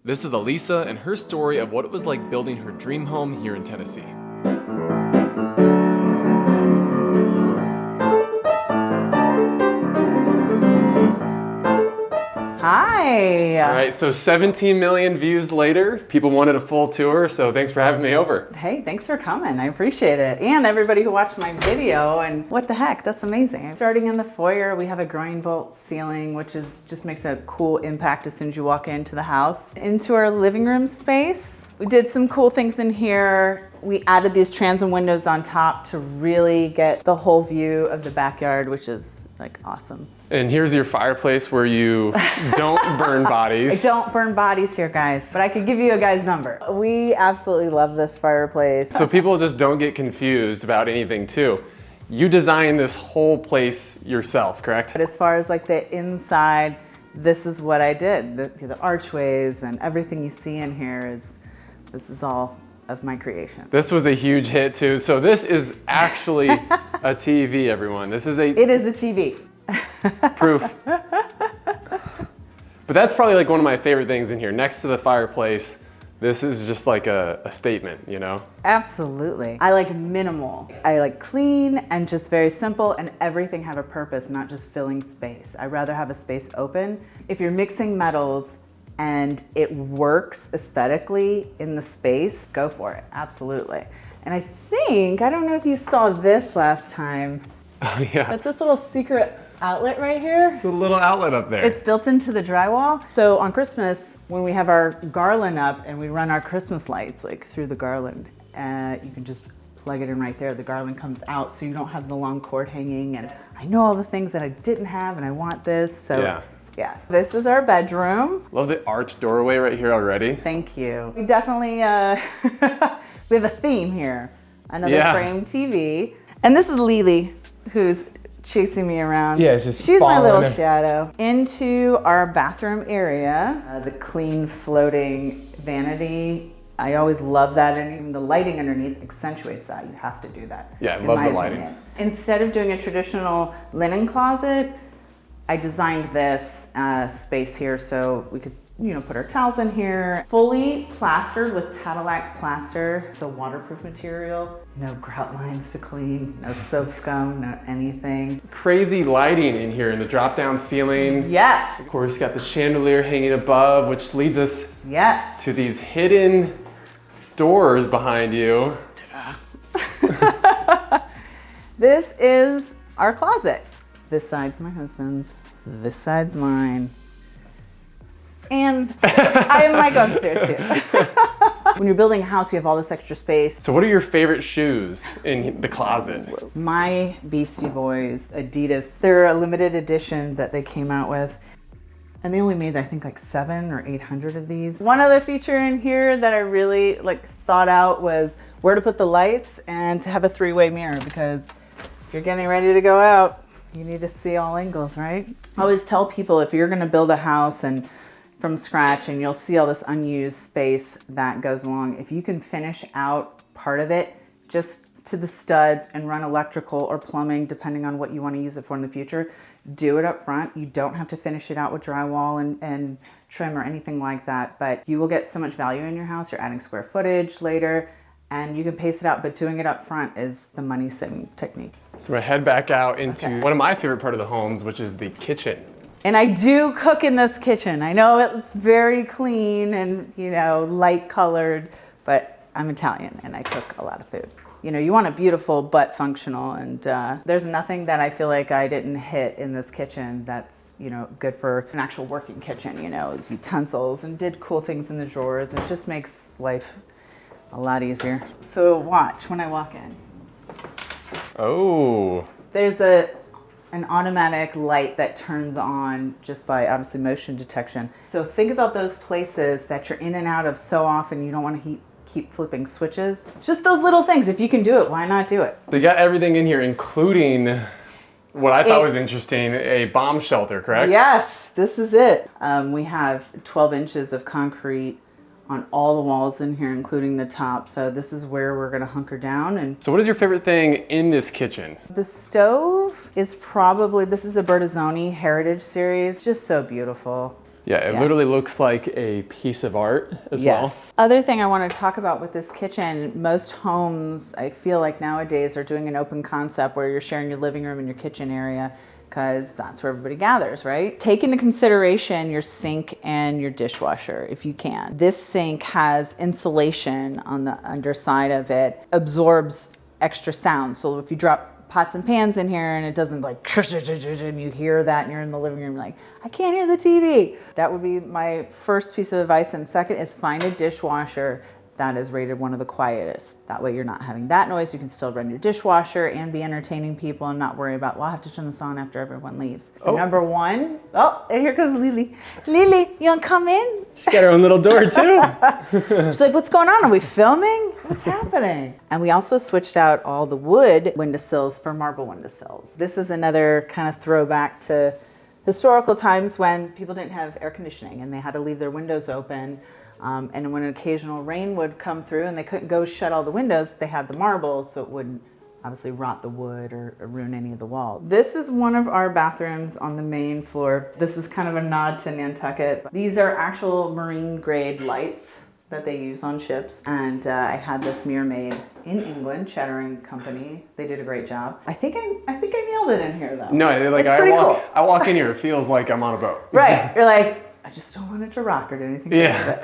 This is Alisa and her story of what it was like building her dream home here in Tennessee. Hi. All right, so 17 million views later, people wanted a full tour, so thanks for having me over. Hey, thanks for coming. I appreciate it. And everybody who watched my video, and what the heck, that's amazing. Starting in the foyer, we have a groin vault ceiling, which just makes a cool impact as soon as you walk into the house. Into our living room space, we did some cool things in here. We added these transom windows on top to really get the whole view of the backyard, which is like awesome. And here's your fireplace where you don't burn bodies. I don't burn bodies here, guys, but I could give you a guy's number. We absolutely love this fireplace. So people just don't get confused about anything too. You designed this whole place yourself, correct? But as far as like the inside, this is what I did. The archways and everything you see in here this is all of my creation. This was a huge hit too. So this is actually a TV, everyone. It is a TV. Proof. But that's probably like one of my favorite things in here. Next to the fireplace, this is just like a statement, you know? Absolutely. I like minimal. I like clean and just very simple, and everything have a purpose, not just filling space. I'd rather have a space open. If you're mixing metals and it works aesthetically in the space, go for it, absolutely. And I don't know if you saw this last time, Oh yeah. but this little secret outlet right here. The little outlet up there. It's built into the drywall. So on Christmas, when we have our garland up and we run our Christmas lights like through the garland, you can just plug it in right there. The garland comes out so you don't have the long cord hanging. And I know all the things that I didn't have and I want this. So yeah. This is our bedroom. Love the arched doorway right here already. Thank you. We definitely, we have a theme here. Another frame TV. And this is Lily, who's chasing me around. Yeah, it's just she's my little following. shadow. Into our bathroom area, the clean floating vanity. I always love that, and even the lighting underneath accentuates that. You have to do that. Yeah, I love the lighting. Instead of doing a traditional linen closet, I designed this space here so we could put our towels in here. Fully plastered with Tadillac plaster. It's a waterproof material. No grout lines to clean, no soap scum, no anything. Crazy lighting in here in the drop down ceiling. Yes. Of course, got the chandelier hanging above, which leads us to these hidden doors behind you. This is our closet. This side's my husband's, this side's mine. And I might go upstairs too. When you're building a house, you have all this extra space. So what are your favorite shoes in the closet? My Beastie Boys Adidas, they're a limited edition that they came out with. And they only made, I think, like 700 or 800 of these. One other feature in here that I really thought out was where to put the lights and to have a 3-way mirror, because if you're getting ready to go out, you need to see all angles, right? I always tell people, if you're gonna build a house and from scratch, and you'll see all this unused space that goes along, if you can finish out part of it just to the studs and run electrical or plumbing, depending on what you want to use it for in the future, do it up front. You don't have to finish it out with drywall and trim or anything like that, but you will get so much value in your house. You're adding square footage later, and you can pace it out, but doing it up front is the money saving technique. So we're gonna head back out into one of my favorite part of the homes, which is the kitchen. And I do cook in this kitchen. I know it's very clean and, light colored, but I'm Italian and I cook a lot of food. You want it beautiful but functional, and there's nothing that I feel like I didn't hit in this kitchen that's, good for an actual working kitchen, utensils, and did cool things in the drawers. It just makes life a lot easier. So watch when I walk in. Oh. There's an automatic light that turns on just by obviously motion detection. So think about those places that you're in and out of so often, you don't want to keep flipping switches. Just those little things. If you can do it, why not do it? So you got everything in here, including what I thought was interesting, a bomb shelter, correct? Yes, this is it. We have 12 inches of concrete on all the walls in here, including the top. So this is where we're gonna hunker down. And so what is your favorite thing in this kitchen? the stove is probably, this is a Bertazzoni Heritage Series. Just so beautiful. Yeah, it literally looks like a piece of art as well. Other thing I want to talk about with this kitchen, most homes, I feel like nowadays are doing an open concept where you're sharing your living room and your kitchen area because that's where everybody gathers, right? Take into consideration your sink and your dishwasher if you can. This sink has insulation on the underside of it, absorbs extra sound. So if you drop pots and pans in here and it doesn't like, and you hear that and you're in the living room like, I can't hear the TV. That would be my first piece of advice. And second is find a dishwasher that is rated one of the quietest. That way you're not having that noise. You can still run your dishwasher and be entertaining people and not worry about, well, I have to turn this on after everyone leaves. Number one, and here goes Lily. Lily, you wanna come in? She's got her own little door too. She's like, what's going on? Are we filming? What's happening? And we also switched out all the wood windowsills for marble windowsills. This is another kind of throwback to historical times when people didn't have air conditioning and they had to leave their windows open. And when an occasional rain would come through and they couldn't go shut all the windows, they had the marble so it wouldn't obviously rot the wood or ruin any of the walls. This is one of our bathrooms on the main floor. This is kind of a nod to Nantucket. These are actual marine grade lights that they use on ships. And I had this mirror made in England, Chattering Company. They did a great job. I think I nailed it in here though. No, like it's pretty cool. I walk in here, it feels like I'm on a boat. Right, you're like, I just don't want it to rock or do anything. Yeah.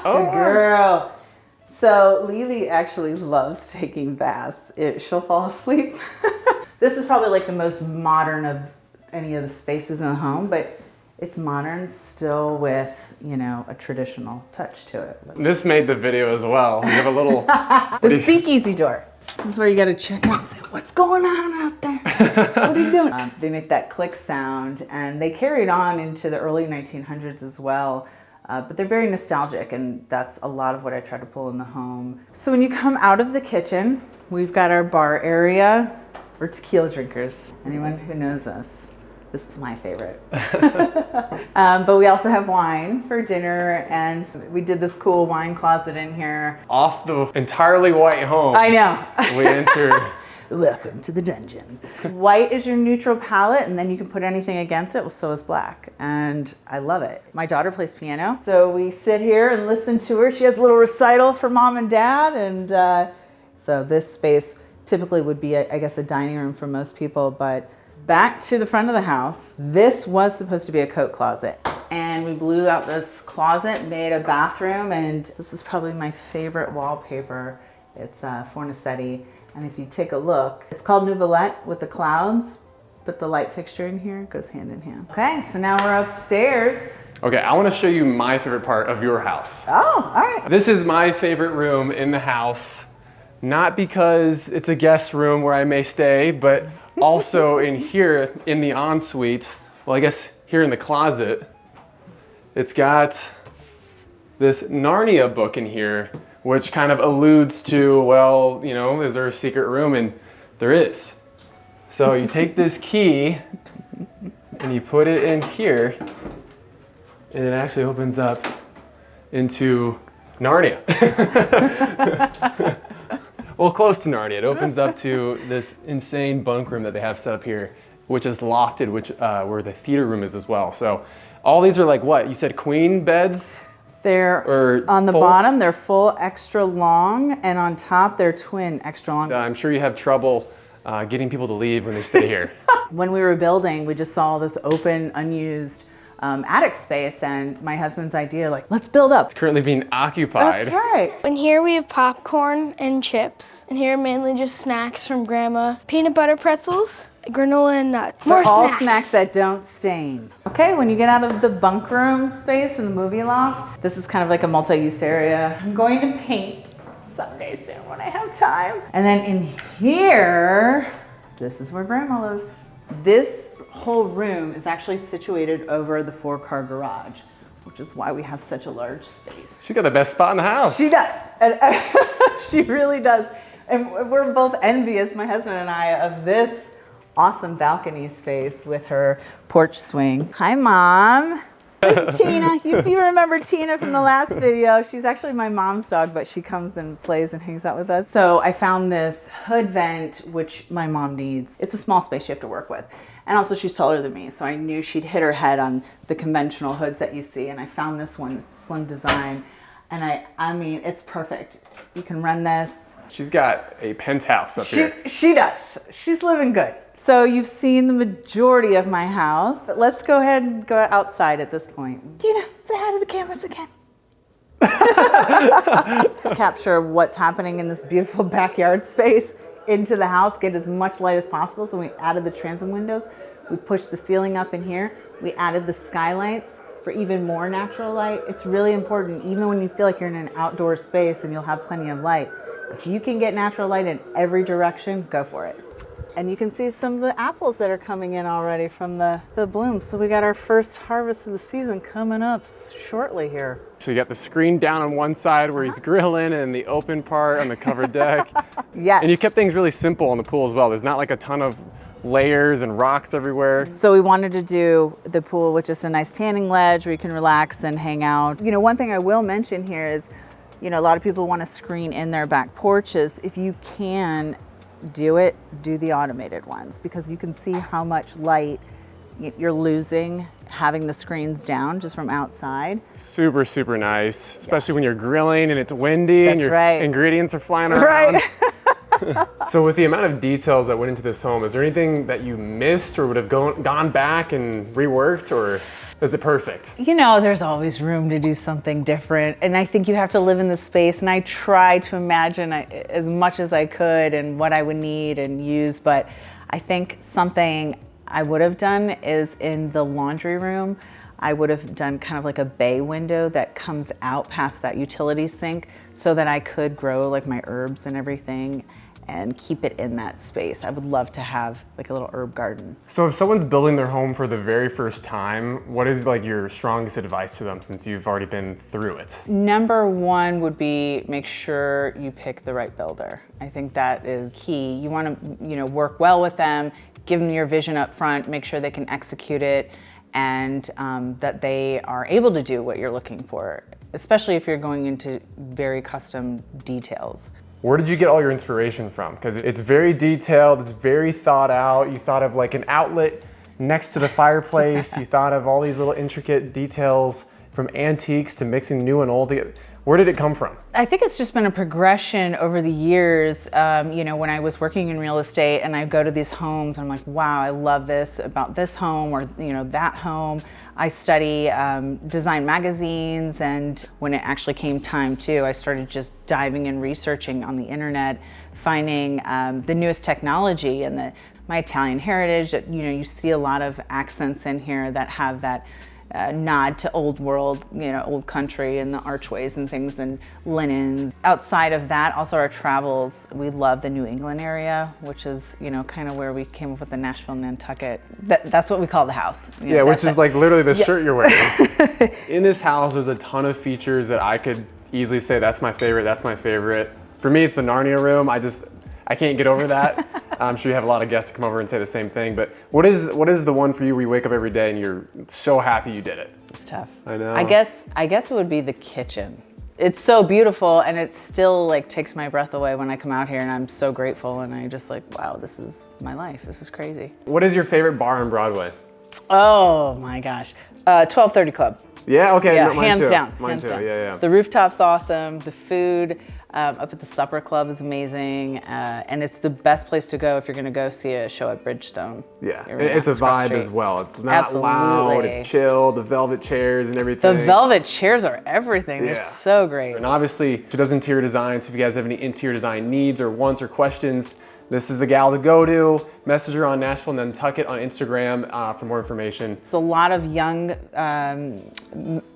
Good girl. So Lily actually loves taking baths. She'll fall asleep. This is probably like the most modern of any of the spaces in the home, but it's modern still with, you know, a traditional touch to it. This made the video as well. You have a little... The speakeasy door. This is where you got to check out and say, what's going on out there? What are you doing? They make that click sound, and they carried on into the early 1900s as well. But they're very nostalgic, and that's a lot of what I try to pull in the home. So when you come out of the kitchen, we've got our bar area. We're tequila drinkers. Anyone who knows us, this is my favorite. But we also have wine for dinner, and we did this cool wine closet in here. Off the entirely white home. I know. We entered. Welcome to the dungeon. White is your neutral palette, and then you can put anything against it. Well, so is black, and I love it. My daughter plays piano, so we sit here and listen to her. She has a little recital for mom and dad, and so this space typically would be, I guess, a dining room for most people, but back to the front of the house. This was supposed to be a coat closet, and we blew out this closet, made a bathroom, and this is probably my favorite wallpaper. It's Fornacetti. And if you take a look, it's called Nouvellette with the clouds, but the light fixture in here goes hand in hand. Okay, so now we're upstairs. Okay, I want to show you my favorite part of your house. Oh, all right. This is my favorite room in the house, not because it's a guest room where I may stay, but also in here in the ensuite, well, I guess here in the closet, it's got this Narnia book in here, which kind of alludes to, well, you know, is there a secret room? And there is. So you take this key and you put it in here, and it actually opens up into Narnia. Well, close to Narnia. It opens up to this insane bunk room that they have set up here, which is lofted, which where the theater room is as well. So all these are like what? You said queen beds? They're on the bottom, they're full extra long, and on top, they're twin extra long. I'm sure you have trouble getting people to leave when they stay here. When we were building, we just saw this open, unused attic space, and my husband's idea, like, let's build up. It's currently being occupied. That's right. In here we have popcorn and chips. And here mainly just snacks from Grandma. Peanut butter pretzels, granola and nuts. More all snacks that don't stain. Okay, when you get out of the bunk room space in the movie loft, this is kind of like a multi-use area. I'm going to paint someday soon when I have time. And then in here, this is where Grandma lives. This whole room is actually situated over the 4-car garage, which is why we have such a large space. She's got the best spot in the house. She does, and she really does. And we're both envious, my husband and I, of this awesome balcony space with her porch swing. Hi, Mom. This is Tina. If you remember Tina from the last video, she's actually my mom's dog, but she comes and plays and hangs out with us. So I found this hood vent, which my mom needs. It's a small space you have to work with. And also she's taller than me, so I knew she'd hit her head on the conventional hoods that you see. And I found this one, slim design. And I mean, it's perfect. You can run this. She's got a penthouse up here. She does. She's living good. So you've seen the majority of my house. Let's go ahead and go outside at this point. Dina, say hi to the cameras again. Capture what's happening in this beautiful backyard space into the house, get as much light as possible. So we added the transom windows. We pushed the ceiling up in here. We added the skylights for even more natural light. It's really important, even when you feel like you're in an outdoor space and you'll have plenty of light. If you can get natural light in every direction, go for it. And you can see some of the apples that are coming in already from the blooms. So we got our first harvest of the season coming up shortly here. So you got the screen down on one side where he's grilling and the open part on the covered deck. Yes. And you kept things really simple on the pool as well. There's not like a ton of layers and rocks everywhere. So we wanted to do the pool with just a nice tanning ledge where you can relax and hang out. You know, one thing I will mention here is, you know, a lot of people want to screen in their back porches. If you can do the automated ones, because you can see how much light you're losing having the screens down just from outside. Super, super nice, especially when you're grilling and it's windy and your ingredients are flying around. Right. So with the amount of details that went into this home, is there anything that you missed or would have gone back and reworked, or is it perfect? You know, there's always room to do something different. And I think you have to live in the space. And I tried to imagine as much as I could and what I would need and use. But I think something I would have done is in the laundry room, I would have done kind of like a bay window that comes out past that utility sink so that I could grow like my herbs and everything and keep it in that space. I would love to have like a little herb garden. So if someone's building their home for the very first time, what is like your strongest advice to them since you've already been through it? Number one would be make sure you pick the right builder. I think that is key. You want to, you know, work well with them, give them your vision up front, make sure they can execute it, and that they are able to do what you're looking for, especially if you're going into very custom details. Where did you get all your inspiration from? Because it's very detailed, it's very thought out. You thought of like an outlet next to the fireplace. You thought of all these little intricate details, from antiques to mixing new and old together. Where did it come from? I think it's just been a progression over the years. You know, when I was working in real estate and I go to these homes, I'm like, wow, I love this about this home, or, you know, that home. I study design magazines, and when it actually came time to, I started just diving and researching on the internet, finding the newest technology and my Italian heritage. That, you know, you see a lot of accents in here that have that nod to old world, you know, old country, and the archways and things and linens. Outside of that, also our travels, we love the New England area, which is, you know, kind of where we came up with the Nashville Nantucket. That's what we call the house. You know, yeah, which is like literally the shirt you're wearing. In this house, there's a ton of features that I could easily say that's my favorite, that's my favorite. For me, it's the Narnia room. I can't get over that. I'm sure you have a lot of guests that come over and say the same thing, but what is the one for you where you wake up every day and you're so happy you did it? It's tough. I know. I guess it would be the kitchen. It's so beautiful, and it still like takes my breath away when I come out here, and I'm so grateful, and I just like, wow, this is my life. This is crazy. What is your favorite bar on Broadway? Oh my gosh. 1230 Club. Yeah, okay, Yeah, no, mine hands too. down. Mine hands too, down. yeah. The rooftop's awesome. The food up at the supper club is amazing. And it's the best place to go if you're gonna go see a show at Bridgestone. Yeah, it's a vibe as well. It's not Absolutely. loud, it's chill, the velvet chairs and everything. The velvet chairs are everything. They're so great. And obviously, she does interior design, so if you guys have any interior design needs or wants or questions, this is the gal to go to. Message her on Nashville Nantucket on Instagram for more information. A lot of young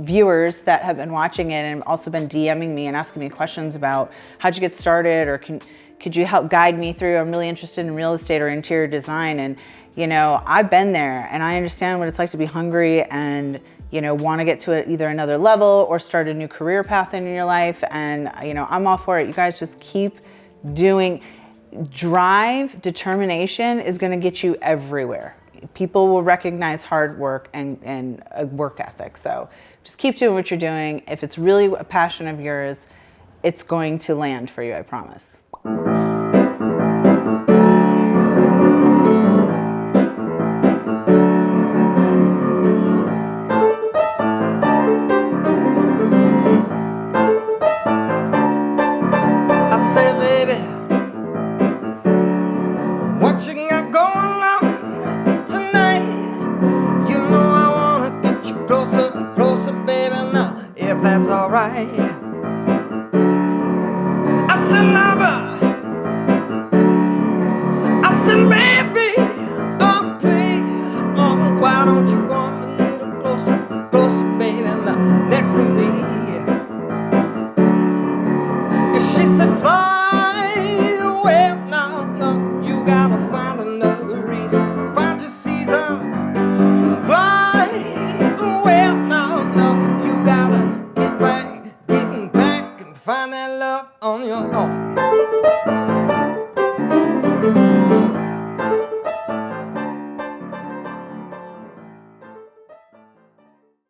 viewers that have been watching it and also been DMing me and asking me questions about how'd you get started, or could you help guide me through? I'm really interested in real estate or interior design. And, you know, I've been there and I understand what it's like to be hungry and, you know, want to get to either another level or start a new career path in your life. And, you know, I'm all for it. You guys just keep doing. Drive, determination is going to get you everywhere. People will recognize hard work and a work ethic. So just keep doing what you're doing. If it's really a passion of yours, it's going to land for you, I promise. that's alright. I said, lover, I said, baby, oh please, oh why don't you come a little closer, closer, baby, next to me.